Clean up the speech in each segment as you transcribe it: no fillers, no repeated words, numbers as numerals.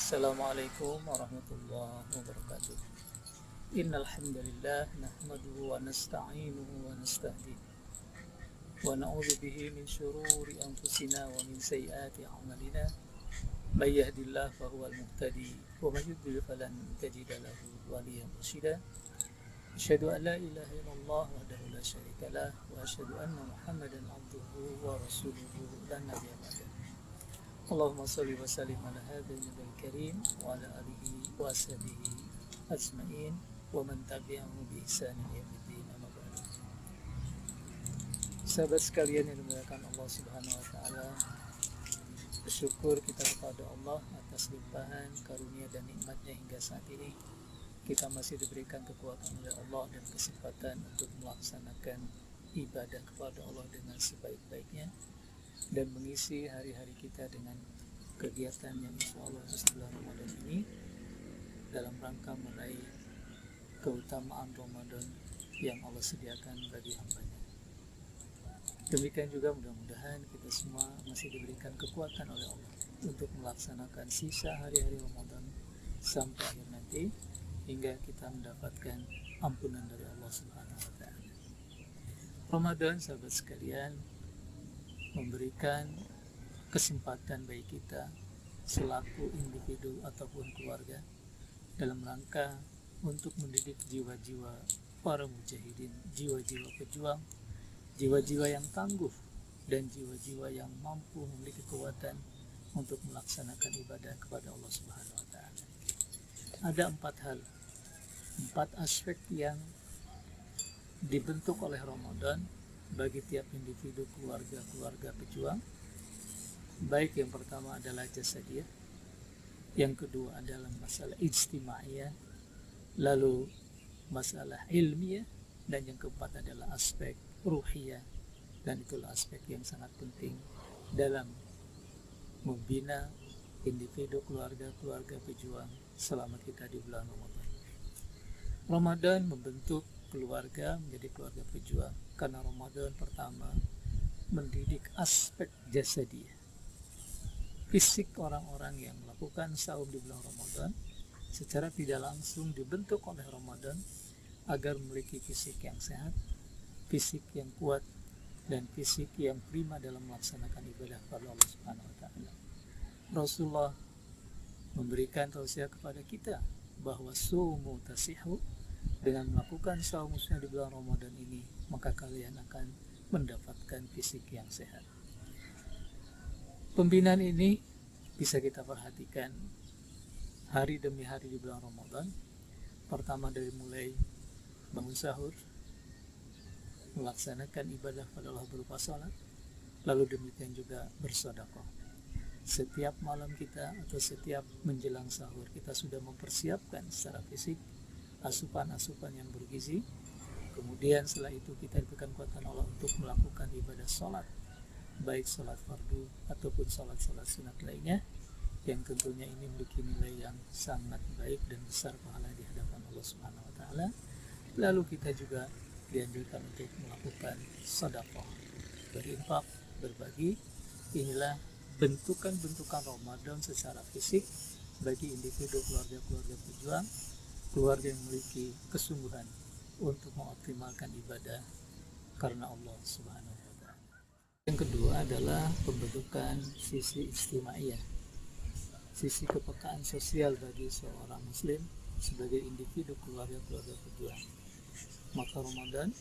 Assalamualaikum warahmatullahi wabarakatuh. Innal hamdalillah nahmaduhu wa nasta'inuhu wa nasta'hdihi wa na'udzu bihi min shururi anfusina wa min sayyiati a'malina. May yahdihillahu fahuwal muhtadi wa may yudlil falan tajida lahu waliyyan mursyida. Asyhadu an la ilaha illallah wahdahu la syarika lah wa asyhadu anna Muhammadan abduhu wa rasuluhu la nabiyya ba'dahu. Allahumma salli wa sallim ala hadzal nabiyil karim wa ala alihi wa sahbihi ajmain wa man tabi'ahu bi ihsan ila yaumil amma ba'du. Sahabat sekalian yang dimuliakan Allah Subhanahu wa taala, bersyukur kita kepada Allah atas limpahan karunia dan nikmatnya hingga saat ini kita masih diberikan kekuatan oleh Allah dan kesempatan untuk melaksanakan ibadah kepada Allah dengan sebaik-baiknya dan mengisi hari-hari kita dengan kegiatan yang insya Allah setelah Ramadan ini dalam rangka meraih keutamaan Ramadan yang Allah sediakan bagi hamba-Nya. Demikian juga mudah-mudahan kita semua masih diberikan kekuatan oleh Allah untuk melaksanakan sisa hari-hari Ramadan sampai akhir nanti hingga kita mendapatkan ampunan dari Allah Subhanahu wa taala. Ramadan, sahabat sekalian, memberikan kesempatan bagi kita selaku individu ataupun keluarga dalam rangka untuk mendidik jiwa-jiwa para mujahidin, jiwa-jiwa pejuang, jiwa-jiwa yang tangguh dan jiwa-jiwa yang mampu memiliki kekuatan untuk melaksanakan ibadah kepada Allah Subhanahu wa taala. Ada 4 aspek yang dibentuk oleh Ramadan bagi tiap individu keluarga pejuang. Baik, yang pertama adalah jasadiyah, yang kedua adalah masalah ijtimaiyah, lalu masalah ilmiah, dan yang keempat adalah aspek ruhiyah, dan itulah aspek yang sangat penting dalam membina individu keluarga pejuang selama kita di bulan Ramadan. Ramadan membentuk keluarga menjadi keluarga pejuang karena Ramadan pertama mendidik aspek jasadiyah, fisik orang-orang yang melakukan saum di bulan Ramadan secara tidak langsung dibentuk oleh Ramadan agar memiliki fisik yang sehat, fisik yang kuat, dan fisik yang prima dalam melaksanakan ibadah kepada Allah Subhanahu wa taala. Rasulullah memberikan tausiah kepada kita bahwa sumu tasihu, dengan melakukan saum musnah di bulan Ramadan ini maka kalian akan mendapatkan fisik yang sehat. Pembinaan ini bisa kita perhatikan hari demi hari di bulan Ramadan. Pertama dari mulai bangun sahur, melaksanakan ibadah pada Allah berupa salat, lalu demikian juga bersedekah. Setiap malam kita atau setiap menjelang sahur kita sudah mempersiapkan secara fisik asupan-asupan yang bergizi. Kemudian setelah itu kita diberikan kekuatan Allah untuk melakukan ibadah sholat, baik sholat fardu ataupun sholat-sholat sunat lainnya, yang tentunya ini memiliki nilai yang sangat baik dan besar pahala di hadapan Allah Subhanahu wa taala. Lalu kita juga dianjurkan untuk melakukan sedekah, berinfak, berbagi. Inilah bentukan-bentukan Ramadan secara fisik bagi individu keluarga pejuang, keluarga yang memiliki kesungguhan untuk mengoptimalkan ibadah karena Allah Subhanahu wa taala. Yang kedua adalah pembentukan sisi istimaiyah, sisi kepekaan sosial bagi seorang muslim sebagai individu keluarga pejuang. Maka Ramadan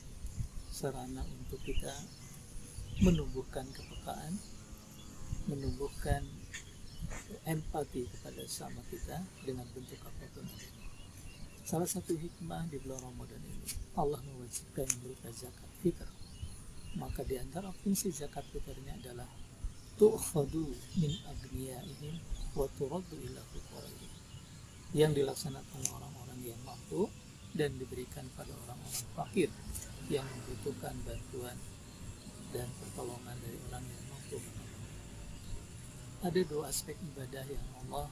sarana untuk kita menumbuhkan kepekaan, menumbuhkan empati kepada sesama kita dengan bentuk apapun. Salah satu hikmah di bulan Ramadan ini, Allah mewajibkan memberikan zakat fitrah. Maka di antara fungsi zakat fitrahnya adalah tu'khadu min agniyaihim wa turaddu ila fuqaraihim, yang dilaksanakan oleh orang-orang yang mampu dan diberikan pada orang-orang fakir yang membutuhkan bantuan dan pertolongan dari orang yang mampu menolong. Ada 2 aspek ibadah yang Allah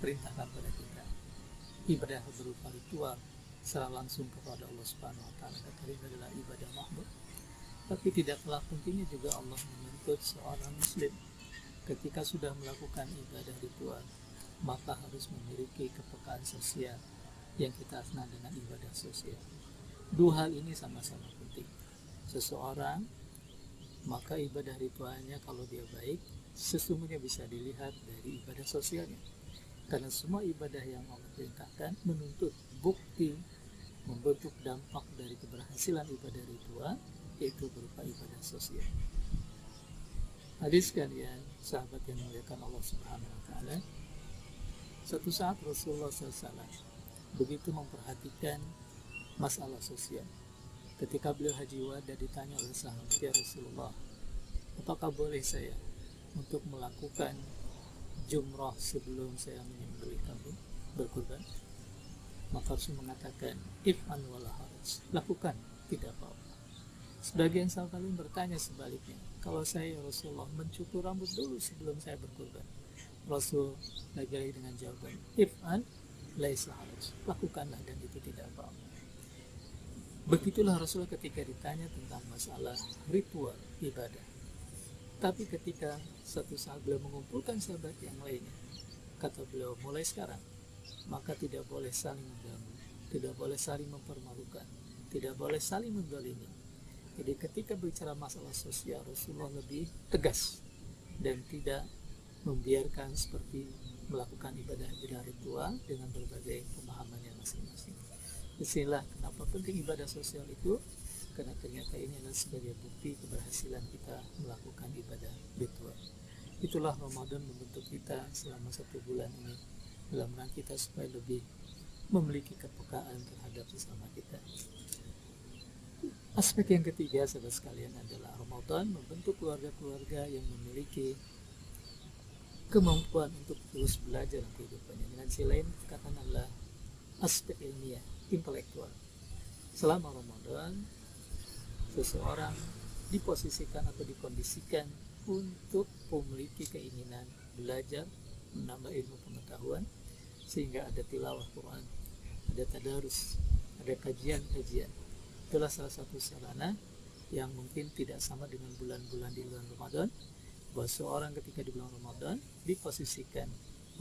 perintahkan pada kita. Ibadah berupa ritual secara langsung kepada Allah Subhanahu wa taala, kata adalah ibadah mahmud. Tapi tidak kalah pentingnya juga Allah menuntut seorang muslim ketika sudah melakukan ibadah ritual maka harus memiliki kepekaan sosial yang kita kenal dengan ibadah sosial. Dua hal ini sama-sama penting. Seseorang, maka ibadah ritualnya kalau dia baik, sesungguhnya bisa dilihat dari ibadah sosialnya. Karena semua ibadah yang Allah perintahkan menuntut bukti, membentuk dampak dari keberhasilan ibadah ritual, yaitu berupa ibadah sosial. Hadis sekalian, sahabat yang dimuliakan Allah Subhanahu wa Ta'ala, suatu saat Rasulullah SAW begitu memperhatikan masalah sosial. Ketika beliau haji wada ditanya oleh sahabat, ya Rasulullah, apakah boleh saya untuk melakukan jumrah sebelum saya menyembelih kambing berkurban? Maka Rasul mengatakan, if'an wala haraj, lakukan, tidak apa-apa. Sebagian sahabat lain bertanya sebaliknya, kalau saya Rasulullah mencukur rambut dulu sebelum saya berkurban. Rasul lagi dengan jawaban, if'an laisa haraj, lakukanlah dan itu tidak apa-apa. Begitulah Rasulullah ketika ditanya tentang masalah ritual ibadah. Tapi ketika satu saat beliau mengumpulkan sahabat yang lainnya, kata beliau, mulai sekarang maka tidak boleh saling mengganggu, tidak boleh saling mempermalukan, tidak boleh saling menzalimi. Jadi ketika bicara masalah sosial, Rasulullah lebih tegas dan tidak membiarkan seperti melakukan ibadah-ibadah ritual dengan berbagai pemahamannya masing-masing. Disinilah kenapa penting ibadah sosial itu, karena ternyata ini adalah sebagai bukti keberhasilan kita melakukan ibadah ritual. Itulah Ramadan membentuk kita selama 1 bulan ini dalam rangka kita supaya lebih memiliki kepekaan terhadap sesama kita. Aspek yang ketiga, saudara sekalian, adalah Ramadan membentuk keluarga-keluarga yang memiliki kemampuan untuk terus belajar dalam kehidupannya. Dengan sisi lain, katakan adalah aspek ilmiah, intelektual. Selama Ramadan, seseorang diposisikan atau dikondisikan untuk memiliki keinginan belajar, menambah ilmu pengetahuan, sehingga ada tilawah Quran, ada tadarus, ada kajian-kajian. Itulah salah satu sarana yang mungkin tidak sama dengan bulan-bulan di bulan Ramadan, bahwa seorang ketika di bulan Ramadan diposisikan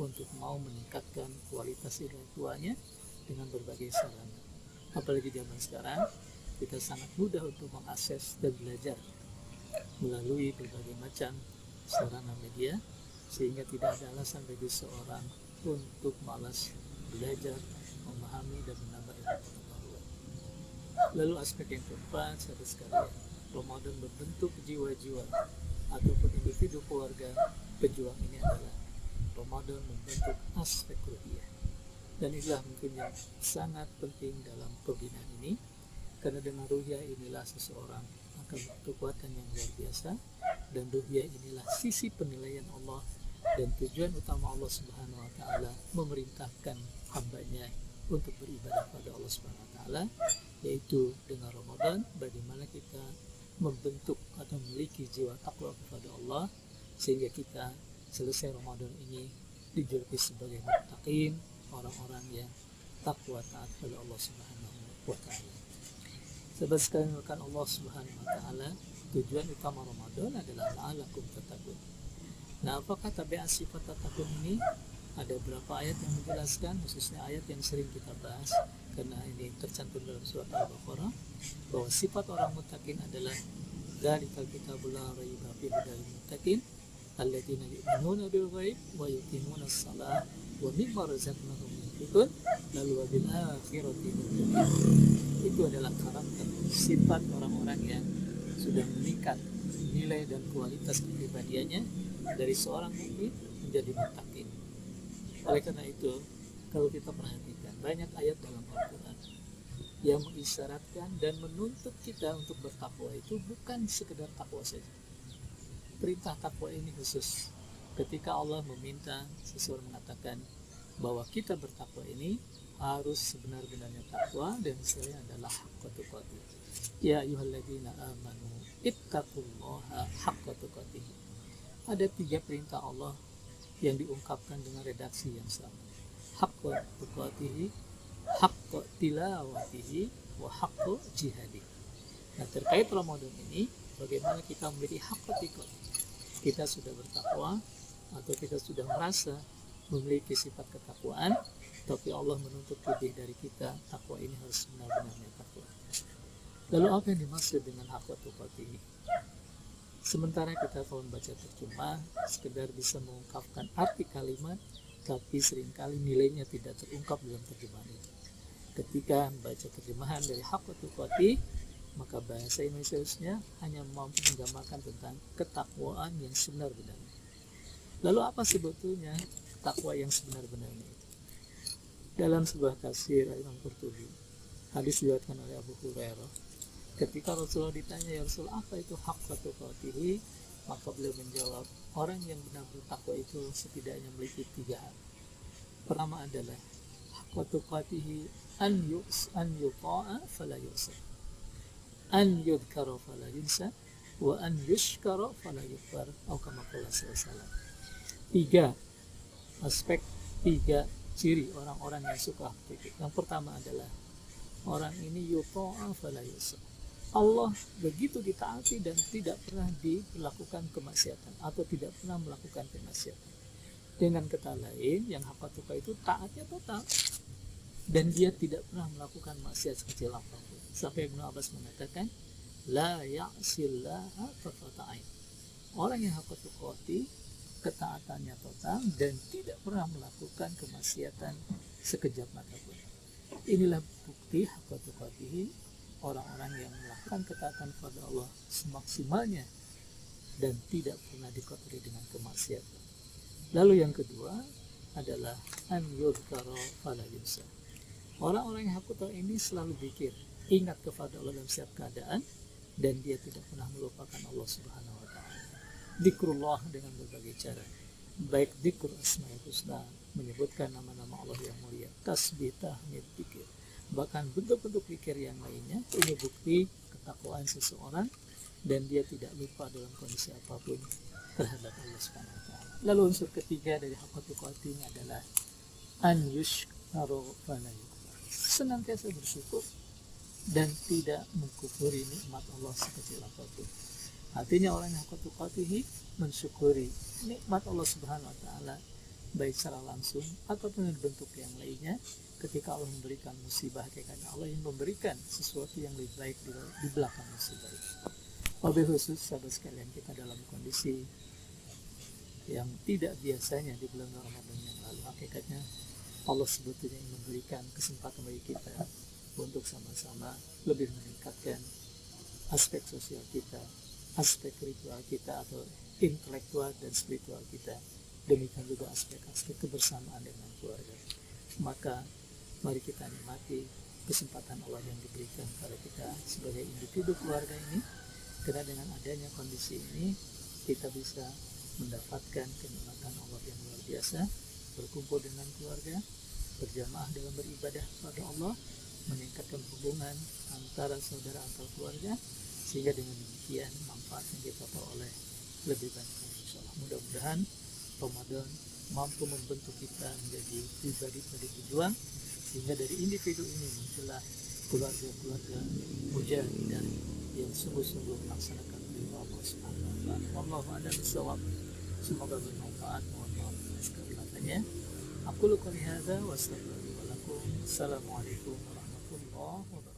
untuk mau meningkatkan kualitas intelektualnya dengan berbagai sarana. Apalagi zaman sekarang, kita sangat mudah untuk mengakses dan belajar melalui berbagai macam sarana media, sehingga tidak ada alasan bagi seorang untuk malas belajar, memahami dan menambah ilmu pengetahuan. Lalu aspek yang keempat, saudara sekalian, Ramadan membentuk jiwa-jiwa ataupun individu keluarga pejuang ini adalah Ramadan membentuk aspek ruhiyah. Dan inilah mungkin yang sangat penting dalam pembinaan ini, karena dengan ruhiyah inilah seseorang akan kekuatan yang luar biasa, dan ruhiyah inilah sisi penilaian Allah dan tujuan utama Allah Subhanahu wa Ta'ala memerintahkan hambanya untuk beribadah pada Allah Subhanahu wa Ta'ala, yaitu dengan Ramadan bagaimana kita membentuk atau memiliki jiwa takwa kepada Allah, sehingga kita selesai Ramadan ini dijuluki sebagai muttaqin, orang-orang yang takwa taat pada Allah Subhanahu wa Ta'ala. Sahabat sekalian, rekan Allah Subhanahu wa Ta'ala, tujuan utama Ramadan adalah la'alakum tattaqun. Nah, apakah tabiat sifat tattaqun ini? Ada beberapa ayat yang menjelaskan, khususnya ayat yang sering kita bahas karena ini tercantum dalam surat Al-Baqarah, bahwa sifat orang muttaqin adalah dzalikal kitabul la raiba fihi hudal muttaqin alladzina yu'minuna bil ghaib wa yuqimuna shalah wa mimma razaqnahum yunfiqun lalu wa bil akhirati hum yuqinun. Itu adalah karakter sifat orang-orang yang sudah meningkat nilai dan kualitas kepribadiannya dari seorang mukmin menjadi muttaqin. Oleh karena itu, kalau kita perhatikan banyak ayat dalam Al-Quran yang mengisyaratkan dan menuntut kita untuk bertakwa, itu bukan sekedar takwa saja. Perintah takwa ini khusus ketika Allah meminta seseorang mengatakan bahwa kita bertakwa ini harus sebenar-benarnya takwa, dan istilahnya adalah haqqa tuqatih. Ya ayyuhalladzina amanu ittaqullaha haqqa tuqatih. Ada 3 perintah Allah yang diungkapkan dengan redaksi yang sama. Haqqa tuqatihi, haqqa tilawatihi, wa haqqa jihadi. Nah, terkait Ramadan ini, bagaimana kita memiliki haqqa tuqatih? Kita sudah bertakwa atau kita sudah merasa memiliki sifat ketakwaan, tapi Allah menuntut lebih dari kita. Takwa ini harus benar-benarnya takwa. Lalu apa yang dimaksud dengan haqqa tuqatih? Sementara kita kalau membaca terjemah sekedar bisa mengungkapkan arti kalimat, tapi seringkali nilainya tidak terungkap dalam terjemahan itu. Ketika membaca terjemahan dari haqqa tuqatih, maka bahasa Indonesia hanya mampu menggambarkan tentang ketakwaan yang sebenar-benarnya. Lalu apa sebetulnya takwa yang sebenar-benarnya itu? Dalam sebuah tafsir Imam Qurtubi, hadis diriwayatkan oleh Abu Hurairah, ketika Rasulullah ditanya, ya Rasul, apa itu haqqa tuqatih? Maka beliau menjawab, orang yang benar bertakwa itu setidaknya memiliki 3 hal. Pertama adalah haqqa tuqatih an yuta'a fala yu'sa, an yudhkara fala yunsa, wa an yushkara fala yukfar, atau kama qala sallallahu. 3 aspek, 3 ciri orang-orang yang suka hakiki. Yang pertama adalah orang ini yuta'a fala yu'sa, Allah begitu ditaati dan tidak pernah dilakukan kemaksiatan atau tidak pernah melakukan kemaksiatan. Dengan kata lain, yang haqqa tuqatih itu taatnya total dan dia tidak pernah melakukan maksiat sekecil apapun. Sampai Ibnu Abbas mengatakan, la ya'sillaha tarfata'ain. Orang yang haqqa tuqatih, ketaatannya total dan tidak pernah melakukan kemaksiatan sekejap mata pun. Inilah bukti haqqa tuqatih, orang-orang yang melakukan ketaatan pada Allah semaksimalnya dan tidak pernah dikotori dengan kemaksiatan. Lalu yang kedua adalah an yudhkara fala yunsa. Orang-orang yang haqqa tuqatih ini selalu zikir, ingat kepada Allah dalam setiap keadaan, dan dia tidak pernah melupakan Allah Subhanahu wa ta'ala. Zikrullah dengan berbagai cara, baik zikr asmaul husna, menyebutkan nama-nama Allah yang mulia, tasbih, tahmid, zikir, bahkan bentuk-bentuk zikir yang lainnya. Ini bukti ketakwaan seseorang dan dia tidak lupa dalam kondisi apapun terhadap Allah Subhanahu wa ta'ala. Lalu unsur ketiga dari haqqa tuqatih adalah an yushkaru fala yukfar, senantiasa bersyukur dan tidak mengkufuri nikmat Allah sekecil apapun. Artinya orang yang haqqa tuqatih mensyukuri nikmat Allah Subhanahu wa ta'ala, baik secara langsung ataupun bentuk yang lainnya. Ketika Allah memberikan musibah, hakikatnya Allah yang memberikan sesuatu yang lebih baik di belakang musibah itu. Wabil khusus sahabat sekalian, kita dalam kondisi yang tidak biasanya di bulan Ramadan yang lalu, hakikatnya Allah sebetulnya yang memberikan kesempatan bagi kita untuk sama-sama lebih meningkatkan aspek sosial kita, aspek ritual kita atau intelektual dan spiritual kita, demikian juga aspek-aspek kebersamaan dengan keluarga. Maka mari kita nikmati kesempatan Allah yang diberikan kepada kita sebagai individu keluarga ini, karena dengan adanya kondisi ini kita bisa mendapatkan kenikmatan Allah yang luar biasa, berkumpul dengan keluarga, berjamaah dalam beribadah kepada Allah, meningkatkan hubungan antara saudara antar keluarga, sehingga dengan demikian manfaat yang kita peroleh lebih banyak. Insyaallah, mudah-mudahan Ramadan mampu membentuk kita menjadi pribadi-pribadi pejuang, sehingga dari individu ini muncullah keluarga-keluarga mujahidah yang sungguh-sungguh melaksanakan perintah Allah Subhanahu wa ta'ala. Wallahu a'lam bishawab. Semoga bermanfaat. Mohon maaf atas kekurangannya. Aku qouli hadza wa astaghfirullaha wa lakum. Assalamualaikum warahmatullahi wabarakatuh.